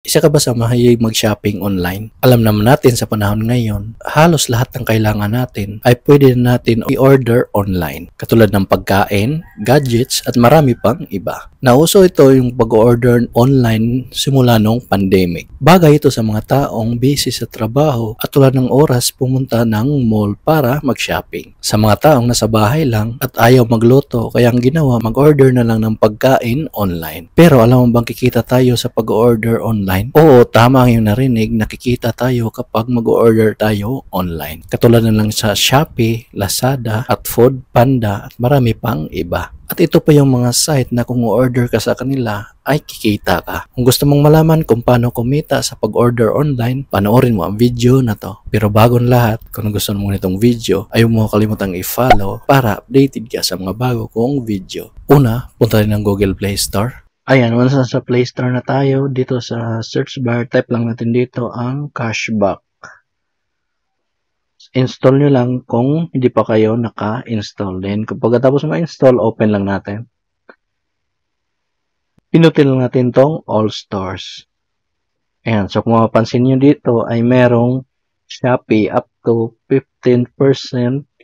Isa ka ba sa mahilig mag-shopping online? Alam naman natin sa panahon ngayon, halos lahat ng kailangan natin ay pwede na natin i-order online. Katulad ng pagkain, gadgets at marami pang iba. Nauso ito yung pag-order online simula nung pandemic. Bagay ito sa mga taong busy sa trabaho at tulad ng oras pumunta ng mall para mag-shopping. Sa mga taong nasa bahay lang at ayaw magluto, kaya ang ginawa mag-order na lang ng pagkain online. Pero alam mo bang kikita tayo sa pag-order online? Oo, tama ang iyong narinig, nakikita tayo kapag mag-order tayo online. Katulad na lang sa Shopee, Lazada, at Foodpanda at marami pang iba. At ito pa yung mga site na kung order ka sa kanila ay kikita ka. Kung gusto mong malaman kung paano kumita sa pag-order online, panoorin mo ang video na to. Pero bago ang lahat, kung gusto mo nitong video, ayaw mo kalimutang i-follow para updated ka sa mga bago kong video. Una, punta rin ng Google Play Store. Ayan, once sa Play Store na tayo, dito sa search bar, type lang natin dito ang cashback. Install nyo lang kung hindi pa kayo naka-install. Then, kapag tapos ma-install, open lang natin. Pinutin lang natin tong All Stores. Ayan, so kung mapapansin nyo dito ay merong Shopee up to 15%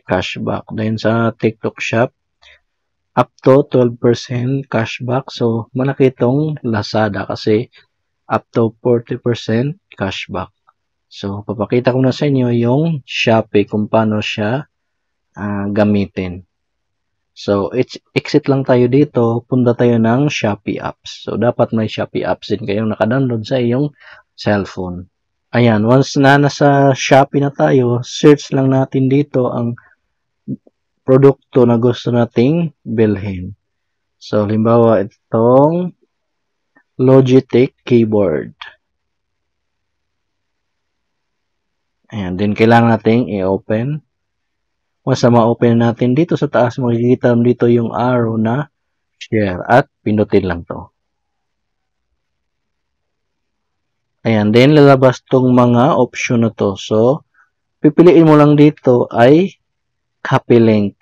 cashback. Then sa TikTok Shop, up to 12% cashback. So, malaki itong Lazada kasi up to 40% cashback. So, papakita ko na sa inyo yung Shopee kung paano siya gamitin. So, exit lang tayo dito, punta tayo ng Shopee apps. So, dapat may Shopee apps din kayong nakadownload sa iyong cellphone. Ayan, once na nasa Shopee na tayo, search lang natin dito ang produkto na gusto nating bilhin. So, halimbawa itong Logitech keyboard. Ayan, din kailangan nating i-open. Once na ma-open natin dito sa taas, makikita dito yung arrow na share at pindutin lang to. Ayan, then lalabas tong mga option na to. So, pipiliin mo lang dito ay copy link.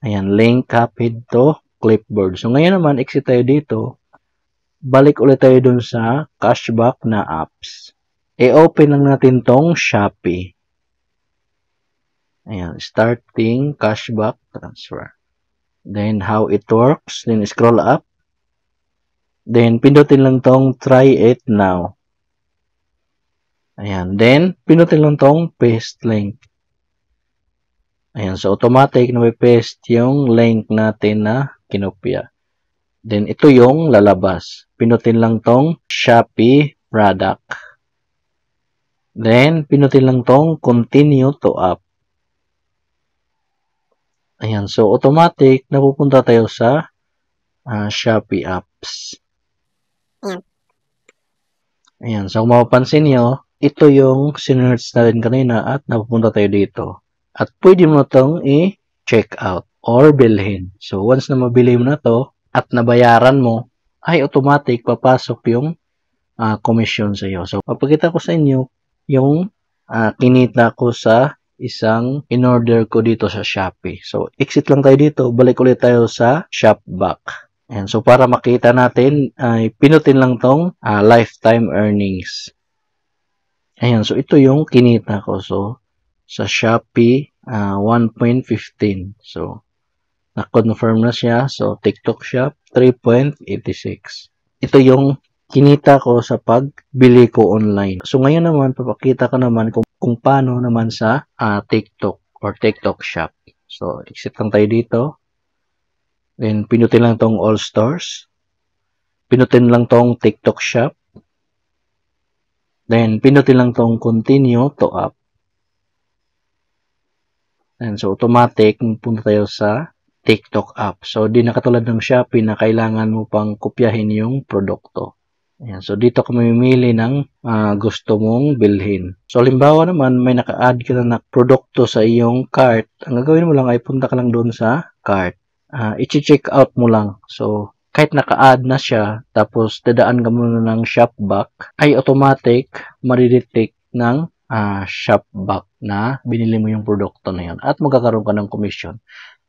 Ayan, link copied to clipboard. So, ngayon naman, exit tayo dito. Balik ulit tayo dun sa cashback na apps. I-open lang natin tong Shopee. Ayan, starting cashback transfer. Then, how it works. Then, scroll up. Then, pindutin lang tong try it now. Ayan, then, pindutin lang tong paste link. Ayan, so automatic na may paste yung link natin na kinopya. Then, ito yung lalabas. Pindutin lang tong Shopee product. Then, pinutin lang tong continue to app. Ayan, so automatic, napupunta tayo sa Shopee apps. Ayan, so kung mapapansin nyo, ito yung sinerch natin kanina at napupunta tayo dito. At pwede mo itong i-check out or bilhin. So, once na mabili mo na to at nabayaran mo, ay automatic papasok yung commission sa iyo. So, papakita ko sa inyo yung kinita ko sa isang in-order ko dito sa Shopee. So, exit lang tayo dito. Balik ulit tayo sa Shopback. And so, para makita natin, ay pinutin lang tong lifetime earnings. Ayan, so ito yung kinita ko. So, sa Shopee, 1.15. So, na-confirm na siya. So, TikTok Shop, 3.86. Ito yung kinita ko sa pagbili ko online. So, ngayon naman, papakita ko naman kung paano naman sa TikTok or TikTok Shop. So, exit lang tayo dito. Then, pinutin lang tong All Stores. Pinutin lang tong TikTok Shop. Then, pinutin lang tong Continue to App. And so, automatic, punta tayo sa TikTok app. So, di na katulad ng Shopee na kailangan mo pang kopyahin yung produkto. Ayan, so, dito ka mamimili ng gusto mong bilhin. So, halimbawa naman, may naka-add ka na produkto sa iyong cart. Ang gagawin mo lang ay punta ka lang doon sa cart. I-check out mo lang. So, kahit naka-add na siya, tapos dadaan ka muna ng Shopback, ay automatic maridetect ng Shopback na binili mo yung produkto na yun. At magkakaroon ka ng commission.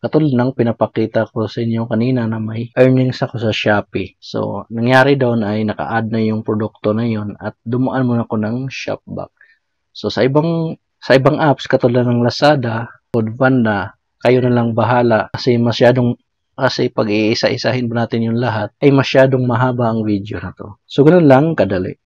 Katulad ng pinapakita ko sa inyo kanina na may earnings ako sa Shopee. So, nangyari doon ay naka-add na yung produkto na yon at dumaan muna ako ng Shopback. So, sa ibang apps katulad ng Lazada, Foodpanda, kayo na lang bahala kasi pag iisa-isahin pa natin yung lahat ay masyadong mahaba ang video na to. So, ganun lang kadali.